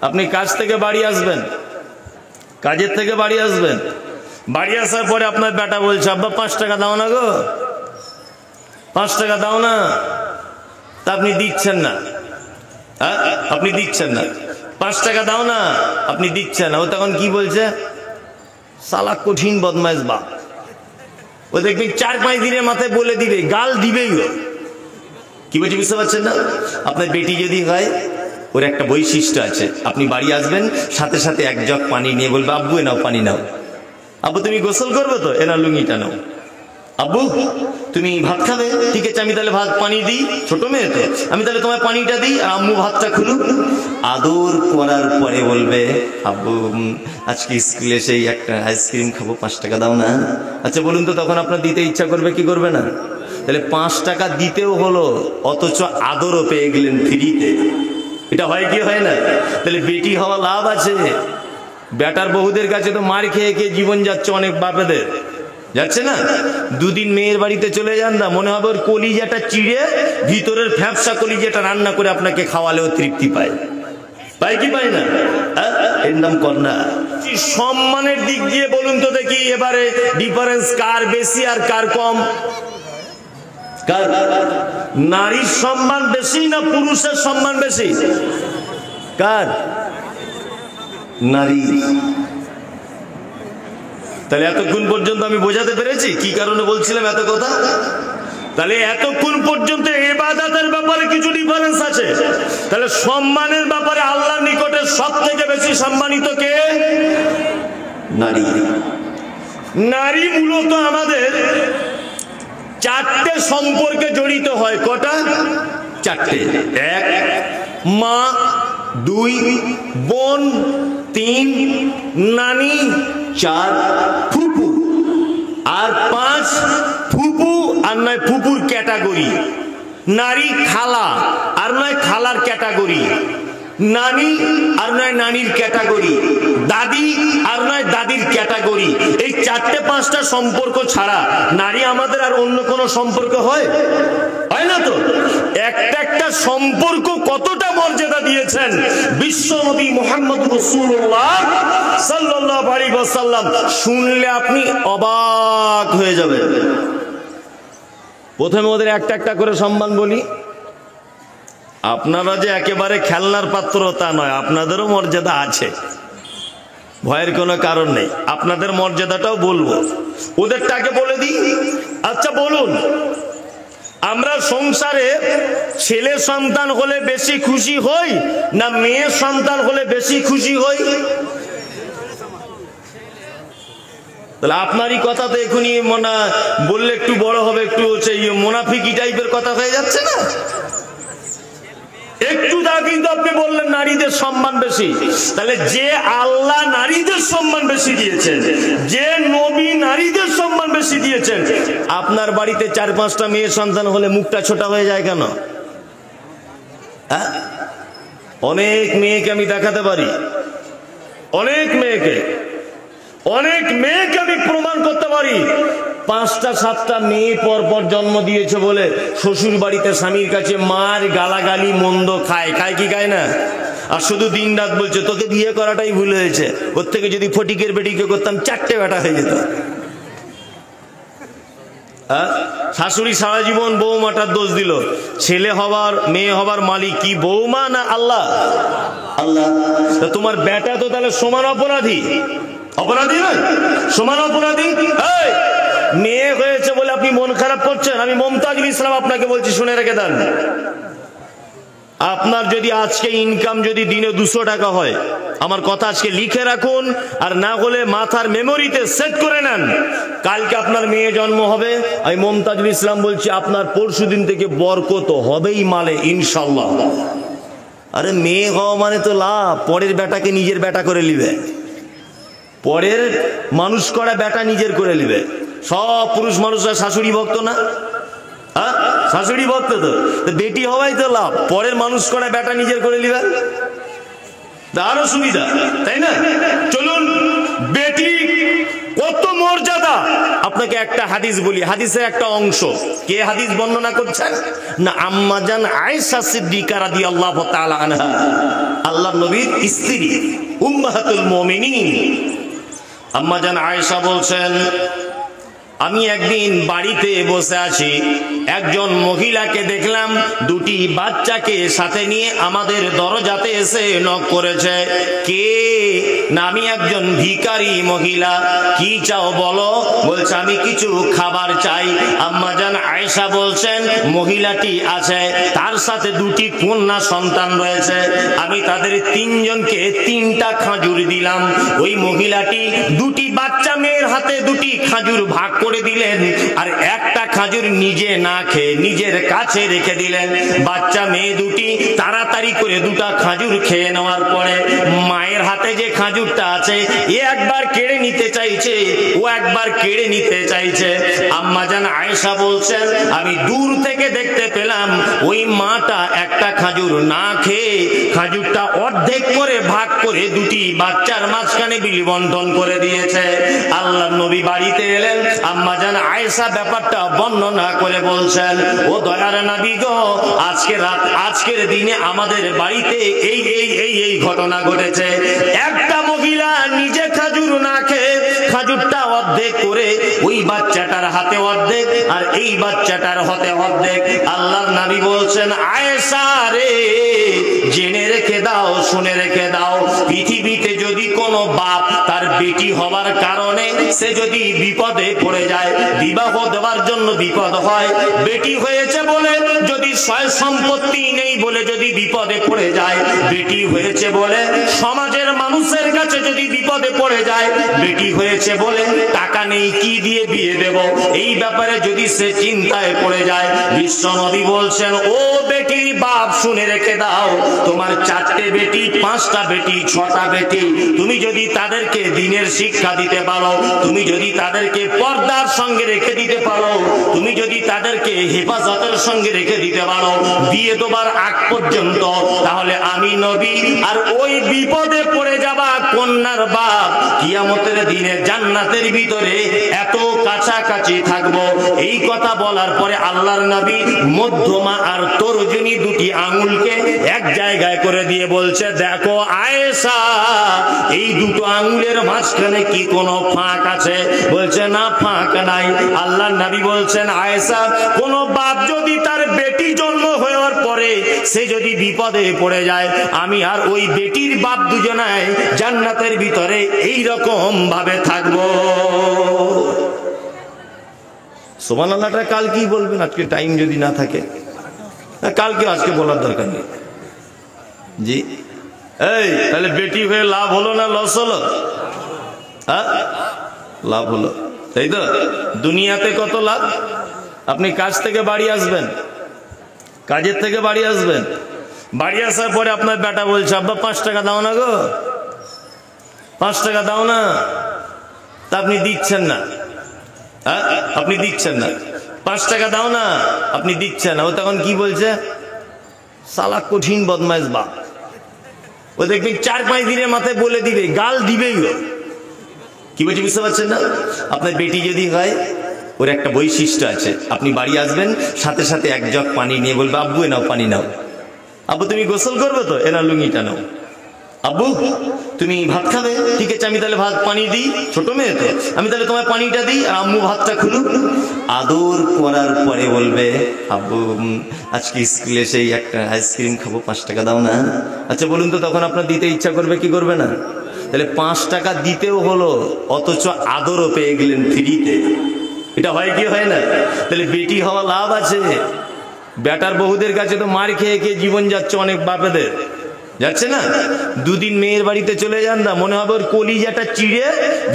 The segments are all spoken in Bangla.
আপনি কাজ থেকে বাড়ি আসবেন, কাজের থেকে বাড়ি আসবেন, বাড়ি আসার পরে আপনার বেটা বলছে আব্বা 5 টাকা দাও না গো, 5 টাকা দাও না। তা আপনি দিচ্ছেন না, আপনি দিচ্ছেন না। 5 টাকা দাও না, আপনি দিচ্ছেন না। ও তখন কি বলছে? শালা কঠিন বদমাইশ বাপ। ও দেখবেন 4-5 দিনের মাথায় বলে দিবে, গাল দিবেই। ও কি বলছে বুঝতে পারছেন না? আপনার বেটি যদি হয়, ওর একটা বৈশিষ্ট্য আছে, আপনি বাড়ি আসবেন সাথে সাথে 1 জগ পানি নিয়ে বলবে আব্বু এ নাও পানি নাও। আব্বু তুমি গোসল করবে তো, এনা লুঙ্গিটা নাও। আব্বু তুমি ভাত খাবে, ঠিক আছে আমি তাহলে ভাত পানি দিই, ছোট মেয়ে তো আমি তাহলে তোমার পানিটা দিই, আর আম্মু ভাতটা খুলুক। আদর করার পরে বলবে আব্বু আজকে স্কুলে সেই একটা আইসক্রিম খাবো, 5 টাকা দাও না। আচ্ছা বলুন তো তখন আপনার দিতে ইচ্ছা করবে কি করবে না? তাহলে 5 টাকা দিতেও হলো, অথচ আদরও পেয়ে গেলেন ফ্রিতে। এটা হয় কি হয় না? তাহলে বেটি হওয়া লাভ আছে। বেটার বহুদের কাছে তো মার খেয়ে খেয়ে জীবন যাচ্ছে অনেক বাপেদের, যাচ্ছে না? 2 দিন মেয়ের বাড়িতে চলে যান না, মনে হবে ওর কলিজাটা চিড়ে ভিতরের ফ্যাপসা কলিজাটা রান্না করে আপনাকে খাওয়ালেও তৃপ্তি পায়। পায় কি পায় না? এর নাম কন্যা। সম্মানের দিক দিয়ে বলুন তো দেখি এবারে ডিফারেন্স কার বেশি আর কার কম? কার? নারীর সম্মান বেশি না পুরুষের সম্মান বেশি? কার? নারী। তাহলে এতক্ষণ পর্যন্ত আমি বোঝাতে পেরেছি কি কারণে বলছিলাম এত কথা? তাহলে এতক্ষণ পর্যন্ত ইবাদতের ব্যাপারে কিছু ডিফারেন্স আছে। তাহলে সম্মানের ব্যাপারে আল্লাহর নিকটে সবথেকে বেশি সম্মানিত কে? নারী। নারী মূলত আমাদের 4টে সম্পর্কে জড়িত হয়। কটা? 4টে। 1 মা, 2 বোন, 3 নানি, 4 ফুপু, আর 5 ফুপু আর নয় ফুপুর ক্যাটাগরি। নারী খালা আর নয় খালার ক্যাটাগরি, নানি আর নয় নানির ক্যাটাগরি, দাদি আর নয় দাদির ক্যাটাগরি। এই 4টে-5টা সম্পর্ক ছাড়া নারী আমাদের আর অন্য কোনো সম্পর্ক হয়? হয় না তো। একটা একটা সম্পর্ক কতটা মর্যাদা দিয়েছেন বিশ্বনবী মুহাম্মদ রাসূলুল্লাহ সাল্লাল্লাহু আলাইহি ওয়াসাল্লাম, শুনলে আপনি অবাক হয়ে যাবেন। প্রথমে ওদের একটা একটা করে সম্মান বলি। আপনারা যে একেবারে খেলনার পাত্র তা নয়, আপনাদেরও মর্যাদা আছে, ভয়ের কোনো কারণ নেই। আপনাদের মর্যাদাটাও বলবো, ওদেরটাকে বলে দিই। আচ্ছা বলুন, আমরা সংসারে ছেলে সন্তান হলে বেশি খুশি হই না মেয়ে সন্তান হলে বেশি খুশি হই? তাহলে আপনারই কথা তো এখনই মনে বললে একটু বড় হবে, একটু সেই মুনাফিকি টাইপের কথা হয়ে যাচ্ছে না? একটু দা কিন্তু আপনি বললেন নারীদের সম্মান বেশি। তাহলে যে আল্লাহ নারীদের সম্মান বেশি দিয়েছেন, যে নবী নারীদের সম্মান বেশি দিয়েছেন, আপনার বাড়িতে 4-5টা মেয়ে সন্তান হলে মুখটা ছোটা হয়ে যায় কেন? অনেক মেয়েকে আমি দেখাতে পারি, অনেক মেয়েকে আমি প্রমাণ করতে পারি। 5টা-7টা মেয়ে পর পর জন্ম দিয়েছে বলে শ্বশুর বাড়িতে স্বামীর কাছে মার গালাগালি মন্দ খায় কি খায় না? আর শুধু দিন রাত বলছে তোকে বিয়ে করাটাই ভুল হয়েছে, ওর থেকে যদি ফটিকের বেটিকে করতাম 4টে বেটা হয়ে যেত। শাশুড়ি সারা জীবন বৌমাটার দোষ দিল। ছেলে হবার মেয়ে হবার মালিক কি বৌমা না আল্লাহ? আল্লাহ। তোমার বেটা তো তাহলে সমান অপরাধী, অপরাধী নয়? সমান অপরাধী। মেয়ে হয়েছে বলে আপনি মন খারাপ করছেন? আমি মুমতাজুল ইসলাম আপনাকে বলছি, শুনে রেখে দেন। আপনার যদি আজকে ইনকাম যদি দিনে 200 টাকা হয়, আমার কথা আজকে লিখে রাখুন, আর না হলে মাথার মেমোরিতে সেট করে নেন। কালকে আপনার মেয়ে জন্ম হবে, আমি মুমতাজুল ইসলাম বলছি আপনার পরশুদিন থেকে বরকত হবেই মালে ইনশাল্লাহ। আরে মেয়ে হওয়া মানে তো লাভ, পরের বেটাকে নিজের বেটা করে নিবে, পরের মানুষ করা বেটা নিজের করে নিবে। সব পুরুষ মানুষরা শাশুড়ি ভক্ত না? শাশুড়ি ভক্ত তো বেটি হওয়াই তো লাভ, পরের মানুষ করা বেটা নিজের করে নিবে, আরো সুবিধা, তাই না? চলুন বেটি কত মর্যাদা। আপনাকে একটা হাদিস বলি, হাদিসের একটা অংশ। কে হাদিস বর্ণনা করছেন? না আম্মা জান আয়েশা সিদ্দিকা রাদিয়াল্লাহু তাআলা আনহা, আল্লাহর নবীর স্ত্রী, উম্মাহাতুল মুমিনিন। আম্মা জান আয়েশা বলছেন, আমি একদিন বাড়িতে বসে আছি, একজন মহিলাকে দেখলাম দুটি বাচ্চাকে সাথে নিয়ে আমাদের দরজাতে এসে নক করেছে। কে? না আমি একজন ভিখারি মহিলা। কি চাও বলো? বলছে আমি কিছু খাবার চাই। আম্মাজান আয়েশা বলছেন মহিলাটি আছে, তার সাথে দুটি কন্যা সন্তান রয়েছে। আমি তাদের তিনজনকে 3টা খাজুর দিলাম। ওই মহিলাটি দুটি বাচ্চা মেয়ের হাতে দুটি খাজুর ভাগ করে দিলেন, আর একটা খাজুর নিজে না খেয়ে নিজের কাছে রেখে দিলেন। বাচ্চা মেয়ে দুটি তাড়াতাড়ি করে 2টা খাজুর খেয়ে নেওয়ার পরে মায়ের হাতে যে খাজুরটা আছে এ একবার কেড়ে নিতে চাইছে, ও একবার কেড়ে নিতে চাইছে। আম্মাজান আয়েশা বলছেন আমি দূর থেকে দেখতে পেলাম ওই মাটা একটা খাজুর না খেয়ে খাজুরটা অর্ধেক করে ভাগ করে দুটি বাচ্চার মাঝখানে বিলিবন্ধন করে দিয়েছে। আল্লাহর নবী বাড়িতে এলেন, আম্মাজান আয়েশা ব্যাপারটা বর্ণনা করে বলছেন, ও দয়ার নবী গো, আজকের দিনে আমাদের বাড়িতে এই ঘটনা ঘটেছে। একটা মহিলা নিজে খাজুর না খেয়ে খাজুরটা অর্ধেক করে ওই বাচ্চাটার হাতে অর্ধেক আর এই বাচ্চাটার হাতে অর্ধেক। আল্লাহর নবী বলছেন আয়েশা রে, জেনে রেখে দাও, শুনে রেখে দাও, পৃথিবীতে যদি কোনো বাপ তার বেটি হবার কারণে সে যদি বিপদে পড়ে যায়, বিবাহ দেওয়ার জন্য বিপদ হয়, বেটি হয়েছে বলে যদি সয় সম্পত্তি নেই বলে যদি বিপদে পড়ে যায়, বেটি হয়েছে বলে সমাজের মানুষের কাছে যদি বিপদে পড়ে যায়, বেটি হয়েছে বলে টাকা নেই কি দিয়ে বিয়ে দেব, এই ব্যাপারে যদি সে চিন্তায় পড়ে যায়, বিশ্বনবী বলছেন ও বেটির বাপ শুনে রেখে দাও, তোমার 4টে বেটি, 5টা বেটি, 6টা বেটি, তুমি যদি তাদেরকে দ্বীনের শিক্ষা দিতে পারো, তুমি যদি তাদেরকে পর্দার সঙ্গে রেখে দিতে পারো, তুমি যদি তাদেরকে হেফাজতের সঙ্গে রেখে দিতে পারো বিয়ে দেবার আগ পর্যন্ত, তাহলে আমি নবী আর ওই বিপদে পড়ে যাবা কন্যার বাপ কিয়ামতের দিনে জান্নাতের ভিতরে এত কাছাকাছি থাকবো। এই কথা বলার পরে আল্লাহর নবী মধ্যমা আর তর্জনী দুটি আঙুলকে এক জায়গায় করে দিয়ে বলছে, দেখো আয়েশা, এই দুটো আঙুলের মাঝখানে কি কোনো ফাঁক আছে? বলছে না, ফাঁক নাই। আল্লাহর নবী বলছেন আয়েশা, কোন বাপ যদি তার বেটি জন্ম হওয়ার পরে সে যদি বিপদে পড়ে যায়, আমি আর ওই বেটির বাপ দুজনায় জান্নাতের ভিতরে এই রকম ভাবে থাকবো। সুবহানাল্লাহটা কাল কি বলবেন? আজকে টাইম যদি না থাকে, কালকে আজকে বলার দরকার নেই। জি, এই তাহলে বেটি হয়ে লাভ হলো না লস হলো? হ্যাঁ, লাভ হলো, তাই তো? দুনিয়াতে কত লাভ? আপনি কাজ থেকে বাড়ি আসবেন, কাজের থেকে বাড়ি আসবেন, বাড়ি আসার পরে আপনার বেটা বলছে আব্বা 5 টাকা দাও না গো, 5 টাকা দাও না, তা আপনি দিচ্ছেন না। হ্যাঁ, আপনি দিচ্ছেন না। 5 টাকা দাও না, আপনি দিচ্ছেন না। ও তখন কি বলছে? সালা কঠিন বদমাইশ বাপ। ও দেখবেন 4-5 দিনের মাথায় বলে দিবে, গাল দিবেই। কি বলছে বুঝতে পারছেন না? আপনার বেটি যদি হয়, ওর একটা বৈশিষ্ট্য আছে, আপনি বাড়ি আসবেন সাথে সাথে 1 জগ পানি নিয়ে বলবে আব্বু এ নাও পানি নাও। আব্বু তুমি গোসল করবে তো, এনা লুঙ্গিটা নাও। আব্বু তুমি ভাত খাবে, ঠিক আছে আমি তাহলে ভাত পানি দিই, ছোট মেয়ে তো আমি তাহলে তোমার পানিটা দিই, আর আম্মু ভাতটা খুলুক। আদর করার পরে বলবে আব্বু আজকে স্কুলে সেই একটা আইসক্রিম খাবো, 5 টাকা দাও না। আচ্ছা বলুন তো, তখন আপনার দিতে ইচ্ছা করবে কি করবে না? তাহলে 5 টাকা দিতেও হলো, অথচ আদরও পেয়ে গেলেন ফ্রিতে। এটা হয় কি হয় না? তাহলে বেটি হওয়া লাভ আছে। বেটার বহুদের কাছে তো মার খেয়ে খেয়ে জীবন যাচ্ছে অনেক বাপেদের, যাচ্ছে না? 2 দিন মেয়ের বাড়িতে চলে যান না, মনে হবে ওর কলিজাটা চিড়ে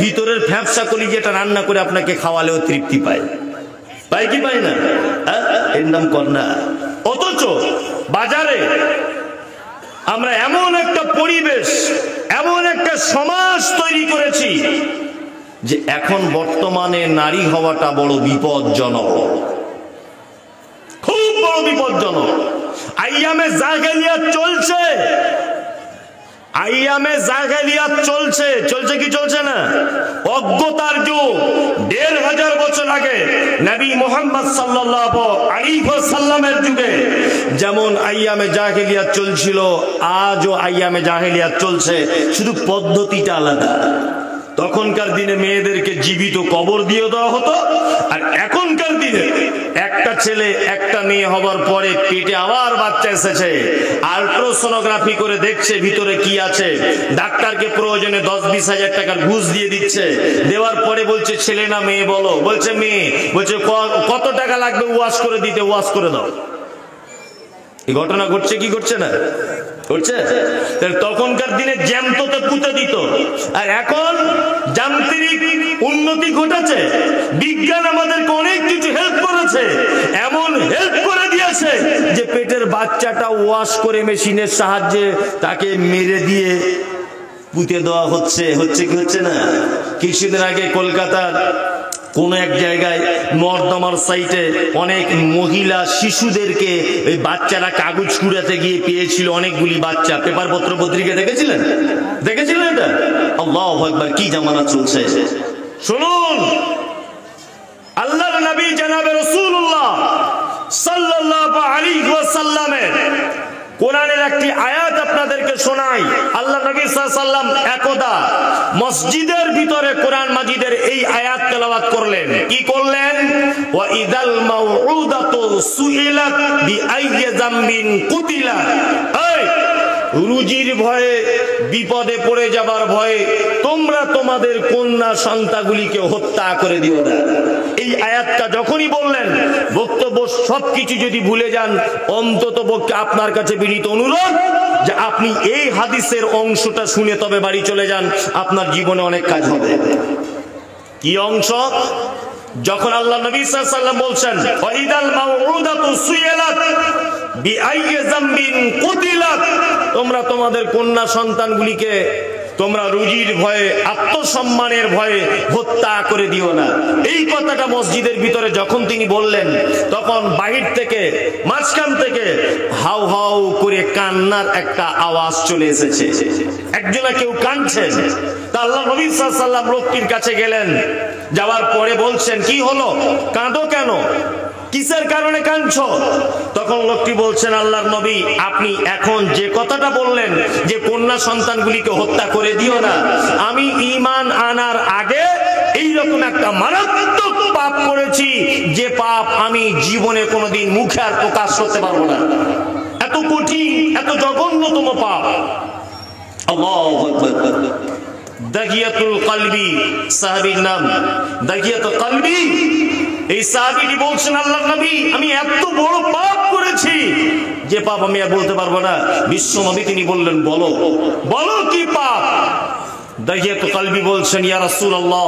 ভিতরের ফ্যাপসা কলিজাটা রান্না করে আপনাকে খাওয়ালেও তৃপ্তি পায়। পায় কি পায় না? এর নাম কন্যা। অথচ বাজারে আমরা এমন একটা পরিবেশ, এমন একটা সমাজ তৈরি করেছি যে এখন বর্তমানে নারী হওয়াটা বড় বিপজ্জনক, খুব বড় বিপজ্জনক। আইয়ামে জাহেলিয়াত চলছে, আইয়ামে জাহেলিয়াত চলছে, চলছে কি চলছে না? অজ্ঞতার যুগ। ১৫০০ বছর আগে নবী মুহাম্মদ সাল্লাল্লাহু আলাইহি ওয়াসাল্লামের যুগে যেমন আইয়ামে জাহেলিয়াত চলছিল, আজও আইয়ামে জাহেলিয়াত চলছে, শুধু পদ্ধতিটা আলাদা। তখনকার দিনে মেয়েদেরকে জীবিত কবর দিয়ে দেওয়া হতো, আর এখনকার দিনে একটা ছেলে একটা মেয়ে হবার পরে পেটে আবার বাচ্চা এসেছে, আল্ট্রাসোনোগ্রাফি করে দেখছে ভিতরে কি আছে, ডাক্তারকে প্রয়োজনে ১০-২০ হাজার টাকার ঘুষ দিয়ে দিচ্ছে, দেওয়ার পরে বলছে ছেলে না মেয়ে বলো, বলছে মেয়ে, বলছে কত টাকা লাগবে ওয়াশ করে দিতে, ওয়াশ করে দাও। এই ঘটনা ঘটছে কি ঘটছে না? করছে। তখনকার দিনে জ্যামতোতে পুঁতে দিত, আর এখন যান্ত্রিক উন্নতি ঘটেছে, বিজ্ঞান আমাদেরকে অনেক কিছু হেল্প করেছে, এমন হেল্প করে দিয়েছে যে পেটের বাচ্চাটা ওয়াশ করে মেশিনের সাহায্যে তাকে মেরে দিয়ে পুঁতে দেওয়া হচ্ছে। হচ্ছে কি হচ্ছে না? কিছুদিন আগে কলকাতার কোন এক জায়গায় নর্দমার সাইটে অনেক মহিলা শিশুদেরকে ওই বাচ্চারা কাগজ কুড়াতে গিয়ে পেয়েছিল অনেকগুলি বাচ্চা। পেপার পত্র পত্রিকা দেখেছিলেন? দেখেছিলেন এটা? আল্লাহু আকবার, কি জামানা চলছে শুনুন। আল্লাহর নবী জনাবে রাসূলুল্লাহ সাল্লাল্লাহু আলাইহি ওয়াসাল্লামের কোরআনের একটি আয়াত আপনাদেরকে শোনাই। আল্লাহ নবী সাল্লাল্লাহু আলাইহি ওয়াসাল্লাম একদা মসজিদের ভিতরে কোরআন মাজিদের এই আয়াত তেলাওয়াত করলেন। কি করলেন? ওয়া ইদাল মাউউদাতু সুইলাত বিআইয়ি যামবিন কুতিলাত। এই রুজির ভয়ে, বিপদে পড়ে যাবার ভয়ে তোমরা তোমাদের কন্যা সন্তানগুলিকে হত্যা করে দিও না। এই আয়াতটা যখনই বললেন, বক্তব্য সবকিছু যদি ভুলে যান, অন্তত পক্ষে আপনার কাছে বিনীত অনুরোধ যে আপনি এই হাদিসের অংশটা শুনে তবে বাড়ি চলে যান, আপনার জীবনে অনেক কাজ হবে। কি অংশ? যখন আল্লাহ নবী সাল্লাল্লাহু আলাইহি ওয়াসাল্লাম বলছেন ওয়াইদাল মাউউদাতু সুইলাত বিআইয়ি যামবিন কুতিলাত, তোমরা তোমাদের কন্যা সন্তানগুলিকে তোমরা রুজির ভয়ে, আত্মসম্মানের ভয়ে হত্যা করে দিও না। এই কথাটা মসজিদের ভিতরে যখন তিনি বললেন, তখন বাহির থেকে, মাঝখান থেকে হাউ হাউ করে কান্নার একটা আওয়াজ চলে এসেছে। একজনা কেউ কাঁদছেন। তা আল্লাহ নবী সাল্লাল্লাহু আলাইহি ওয়াসাল্লাম লোকটির কাছে গেলেন, যাওয়ার পরে বলছেন কি হলো, কাঁদো কেন, কিসের কারণে কাঁদছো? তখন লোকটি বলছেন, আল্লাহর নবী আপনি এখন যে কথাটা বললেন যে কন্যা সন্তানগুলিকে হত্যা করে দিও না, আমি ঈমান আনার আগে এইরকম একটা মারাত্মক পাপ করেছি, যে পাপ আমি জীবনে কোনোদিন মুখে আর প্রকাশ করতে পারবো না। এত কঠিন, এত জঘন্যতম পাপ। আল্লাহু আকবার। দাগিয়াতুল কলবি সাহাবীর নাম, দাগিয়াতুল কলবি। এই সাহাবীটি বলছেন, আল্লাহর নবী আমি এত বড় পাপ করেছি যে পাপ আমি আর বলতে পারবো না। বিশ্ব নবী তিনি বললেন, বলো বলো কি পাপ? দাগিয়াতুল কলবি বলছেন, ইয়া রাসূলুল্লাহ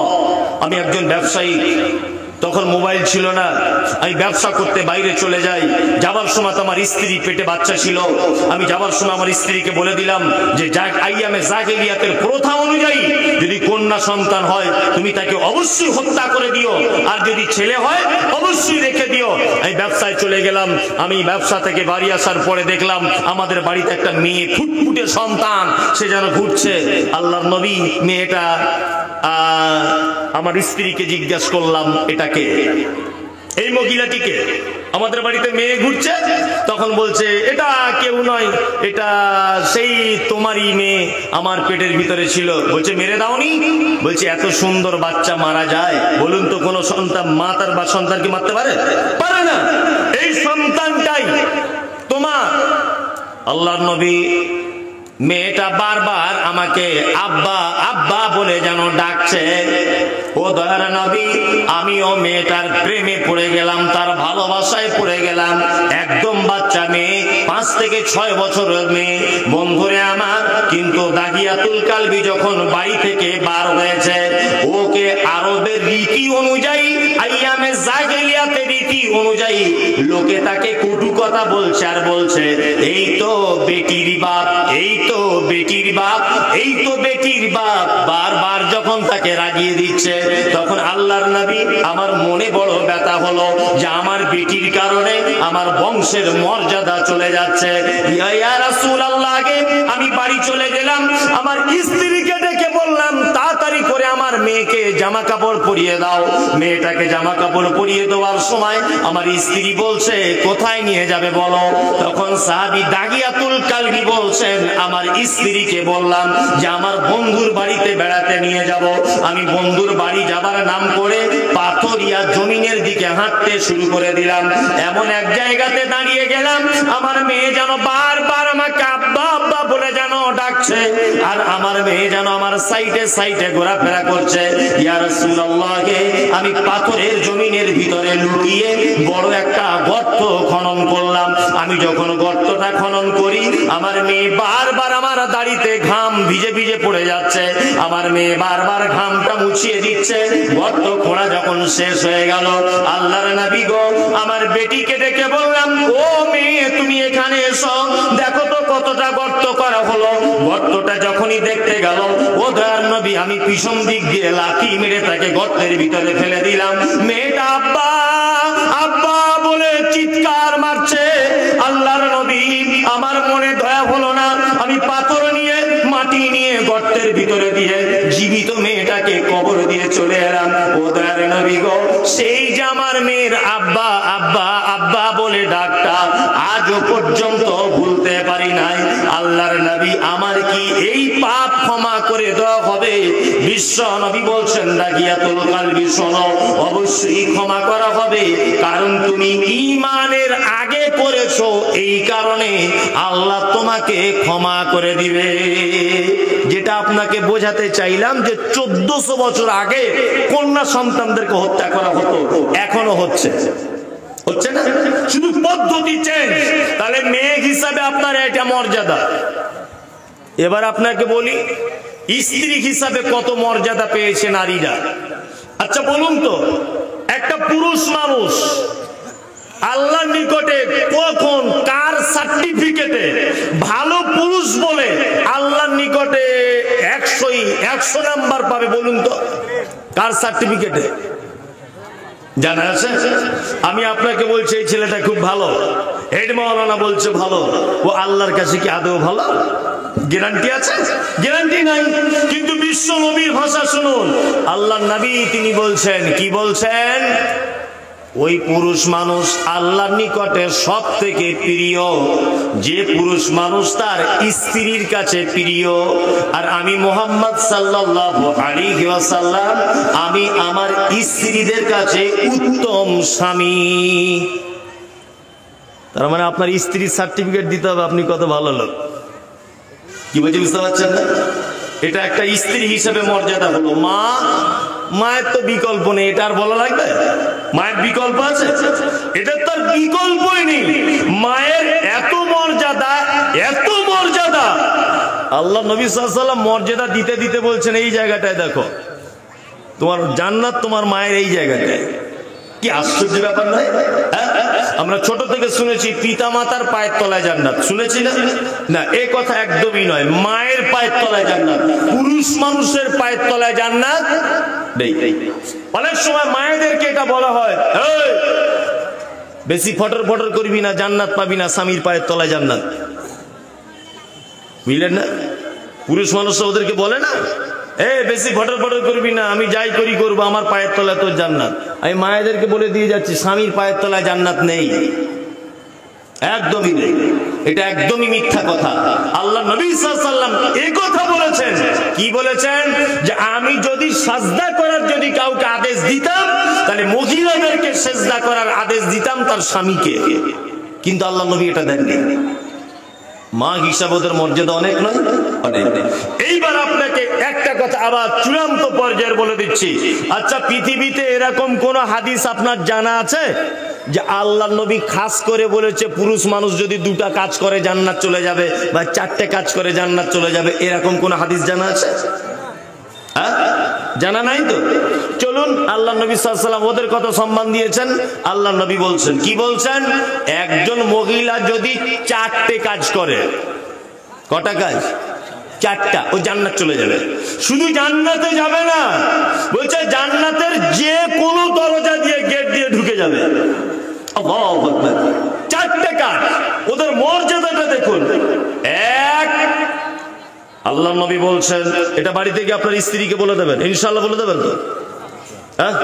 আমি একজন ব্যবসায়ী, তখন মোবাইল ছিল না, আমি ব্যবসা করতে বাইরে চলে যাই। যাবার সময় তো আমার স্ত্রী পেটে বাচ্চা ছিল, আমি যাবার সময় আমার স্ত্রীকে বলে দিলাম যে আইয়ামে জাহেলিয়াতের প্রথা অনুযায়ী যদি কন্যা সন্তান হয় তুমি তাকে অবশ্যই হত্যা করে দিও, আর যদি ছেলে হয় অবশ্যই রেখে দিও। আমি ব্যবসায় চলে গেলাম। আমি ব্যবসা থেকে বাড়ি আসার পরে দেখলাম আমাদের বাড়িতে একটা মেয়ে, ফুটফুটে সন্তান, সে যেন ঘুরছে। আল্লাহর নবী মেয়েটা, আমার স্ত্রীকে জিজ্ঞাসা করলাম এটাকে, এই মহিলাটিকে, আমাদের বাড়িতে মেয়ে ঘুরছে। তখন বলছে এটা কেউ নয়, এটা সেই তোমারই মেয়ে, আমার পেটের ভিতরে ছিল। বলছে মেরে দাওনি? বলছে এত সুন্দর বাচ্চা মারা যায়? বলুন তো কোন সন্তান মা তার বা সন্তানকে মারতে পারে? পারে না। এই সন্তানটাই তোমার। আল্লাহর নবী, মেয়েটা বারবার আমাকে আব্বা আব্বা বলে যেন ডাকছে। ও দয়ার নবী, আমিও মেয়েটার প্রেমে পড়ে গেলাম, তার ভালোবাসায় পড়ে গেলাম। একদম বাচ্চা মেয়ে, 5 থেকে 6 বছরের মেয়ে। বন্ধুরে আমার, কিন্তু দাগিয়াতুল কলবি যখন বাড়ি থেকে বার হয়েছে, ওকে আরবের রীতি অনুযায়ী, আইয়ামে জাহেলিয়াতের রীতি অনুযায়ী লোকে তাকে কটু কথা বলছে, আর বলছে এই তো বেটির বাপ, এই তো বেটির বাপ, এই তো বেটির বাপ। বারবার যখন তাকে রাগিয়ে দিচ্ছে, তখন আল্লাহর নবী, আমার মনে বড় ব্যথা হলো যে আমার বেটির কারণে আমার বংশের মর্যাদা চলে যাচ্ছে। ইয়া রাসূলুল্লাহ আগে আমি বাড়ি চলে গেলাম, আমার স্ত্রীকে ডেকে বললাম তাড়াতাড়ি করে আমার মেয়েকে জামা কাপড় পরিয়ে দাও। মেয়েটাকে জামা কাপড় পরিয়ে দেওয়ার সময় আমার স্ত্রী বলছে কোথায় নিয়ে যাবে বলো। তখন সাহাবী দাগিয়াতুল কালবি বলছেন আমার স্ত্রীকে বললাম যে আমার বন্ধুর বাড়িতে বেড়াতে নিয়ে যাব। আমি বন্ধুর বাড়ি যাবার নাম করে পাথরিয়া জমিনের দিকে হাঁটতে শুরু করে দিলাম। এমন এক জায়গাতে দাঁড়িয়ে গেলাম, আমার মেয়ে যেন বারবার আমাকে আব্বা আব্বা বলে যেন ডাকছে, আর আমার মেয়ে যেন আমার সাইডে সাইডে ঘোরাফেরা করছে। ইয়া রাসূলুল্লাহ, আমি পাথরের জমিনের ভিতরে লুকিয়ে বড় একটা গর্ত খনন করলাম। আমি যখন গর্তটা খনন করি, আমার মেয়ে বারবার আমার দাড়িতে ঘাম ভিজে ভিজে পড়ে যাচ্ছে, আমার মেয়ে বারবার ঘামটা মুছিয়ে দিচ্ছে। গর্ত খোঁড়া যখন শেষ হয়ে গেল, আল্লাহর নবী গো আমার বেটিকে ডেকে বললাম ও মেয়ে তুমি এখানে এসো, দেখো তো কতটা গর্ত করা হলো। গর্তটা যখনই দেখতে গেল, ও দয়ার নবী আমি পিছন দিক দিয়ে লাথি মেরে তাকে গর্তের ভিতরে ফেলে দিলাম। মেয়েটা আব্বা আব্বা বলে চিৎকার মারছে। আল্লাহর নবী আমার মনে দয়া হলো না, আমি পাথর নিয়ে মাটি নিয়ে গর্তের ভিতরে দিয়ে জীবিত মেয়েটাকে কবর দিয়ে চলে এলাম। ও দয়ার নবী গো, সেই যে আমার মেয়ের আব্বা আব্বা আব্বা বলে ডাকটা আজও পর্যন্ত ভুলতে পারি নাই। আল্লাহর নবী আমার কি এই পাপ ক্ষমা করে দেওয়া হবে? বিশ্ব নবী বলছেন দাগিয়াতুল কালবি শোনো, অবশ্যই ক্ষমা করা হবে, কারণ তুমি ঈমানের আগে করেছো, এই কারণে আল্লাহ তোমাকে ক্ষমা করে দিবে। যেটা আপনাকে বোঝাতে চাইলাম যে 1400 বছর আগে কন্যা সন্তানদেরকে হত্যা করা হতো, এখনো হচ্ছে, হচ্ছে না, শুধু পদ্ধতি চেঞ্জ। তাহলে মেয়ে হিসাবে আপনার এটা মর্যাদা। এবার আপনাকে বলি স্ত্রী হিসাবে কত মর্যাদা পেয়েছে নারীরা। আচ্ছা বলুন তো, একটা পুরুষ মানুষ আল্লাহর নিকটে কখন কার সার্টিফিকেটে ভালো পুরুষ বলে আল্লাহর নিকটে 100 নাম্বার পাবে বলুন তো? কার সার্টিফিকেটে জানা আছে? আমি আপনাকে বলছি এই ছেলেটা খুব ভালো, হেড মাওলানা বলছে ভালো, ও আল্লাহর কাছে কি আদৌ ভালো? গ্যারান্টি আছে? গ্যারান্টি নাই। কিন্তু বিশ্ব নবীর ভাষা শুনুন, আল্লাহর নবী তিনি বলছেন, কি বলছেন? ওই পুরুষ মানুষ আল্লাহর নিকটে সব থেকে প্রিয় যে পুরুষ মানুষ তার স্ত্রীর কাছে প্রিয়। আর আমি মুহাম্মদ সাল্লাল্লাহু আলাইহি ওয়াসাল্লাম, আমি আমার স্ত্রীদের কাছে উত্তম স্বামী। তার মানে আপনার স্ত্রীর সার্টিফিকেট দিতে হবে আপনি কত ভালো লোক। কি বলছি বুঝতে পারছেন না? এটা একটা স্ত্রী হিসেবে মর্যাদা হলো। মা, মায়ের তো বিকল্প নেই, এটা আর বলা লাগবে? মায়ের বিকল্প আছে? এটা তার বিকল্পই নেই। মায়ের এত মর্যাদা, এত মর্যাদা, আল্লাহ নবী সাল্লাল্লাহু আলাইহি ওয়াসাল্লাম মর্যাদা দিতে দিতে বলছেন এই জায়গাটায় দেখো, তোমার জান্নাত তোমার মায়ের এই জায়গাটায়। কি আশ্চর্য ব্যাপার নয়? আমরা ছোট থেকে শুনেছি পিতা মাতার পায়ের তলায় জান্নাত, শুনেছি না? না, এই কথা একদমই নয়। মায়ের পায়ের তলায় জান্নাত, পুরুষ মানুষের পায়ের তলায় জান্নাত নেই। অনেক সময় মায়েদেরকে এটা বলা হয়, বেশি ফটর ফটর করবি না, জান্নাত পাবি না, স্বামীর পায়ের তলায় জান্নাত। বুঝলেন না? পুরুষ মানুষ ওদেরকে বলে না, বেশি ফটর ফটর করবি না, আমি যাই করি করবো, আমার পায়ের তলায় তোর জান্নাত। আমি মায়েদেরকে বলে দিয়ে যাচ্ছি স্বামীর পায়ের তলায় জান্নাত নেই, একদমই নেই। এটা একদমই মিথ্যা কথা। আল্লাহ নবী সাল্লাল্লাহু আলাইহি ওয়াসাল্লাম এই কথা বলেছেন। কি বলেছেন? যে আমি যদি সাজদা করার যদি কাউকে আদেশ দিতাম, তাহলে মহিলাদেরকে সাজদা করার আদেশ দিতাম তার স্বামীকে। কিন্তু আল্লাহ নবী এটা দেননি। মা হিসাবে ওদের মর্যাদা অনেক নয়? অনেক। এইবার আপনাকে একটা কথা আবার চূড়ান্ত পর্যায়ে বলে দিচ্ছি। আচ্ছা, পৃথিবীতে এরকম কোন হাদিস আপনার জানা আছে যে আল্লাহ নবী খাস করে বলেছে পুরুষ মানুষ যদি 2টা কাজ করে জান্নাত চলে যাবে, বা 4টে কাজ করে জান্নাত চলে যাবে? এরকম কোন হাদিস জানা আছে? জানা নাই তো? চলুন, আল্লাহ নবী সাল্লাল্লাহু আলাইহি ওয়াসাল্লাম ওদের কত সম্মান দিয়েছেন। আল্লাহ নবী বলছেন, কি বলছেন? একজন মহিলা যদি 4টে কাজ করে, কটা কাজ? 4টা, ও জান্নাত চলে যাবে। শুধু জান্নাতে যাবে না, বলছে জান্নাতের যে কোনো দরজা দিয়ে, গেট দিয়ে ঢুকে যাবে। আল্লাহু আকবার। 4টে কাজ। ওদের মর্যাদাটা দেখুন। এক, আল্লাহ নবী বলছেন, এটা বাড়িতে গিয়ে আপনার স্ত্রীকে বলে দেবেন, ইনশাআল্লাহ বলে দেবেন তো? হ্যাঁ,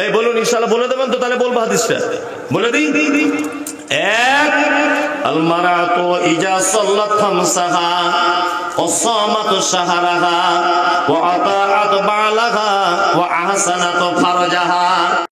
এই বলুন ইনশাআল্লাহ বলে দেবেন তো? তাহলে বলবো হাদিসটা বলে দিই। এক, আল মারাতু ইজা সাল্লাত খামসাহা ওয়া সামাত শাহরাহা ওয়া আতাআত বালাহা ওয়া আহসানাত ফারজাহা।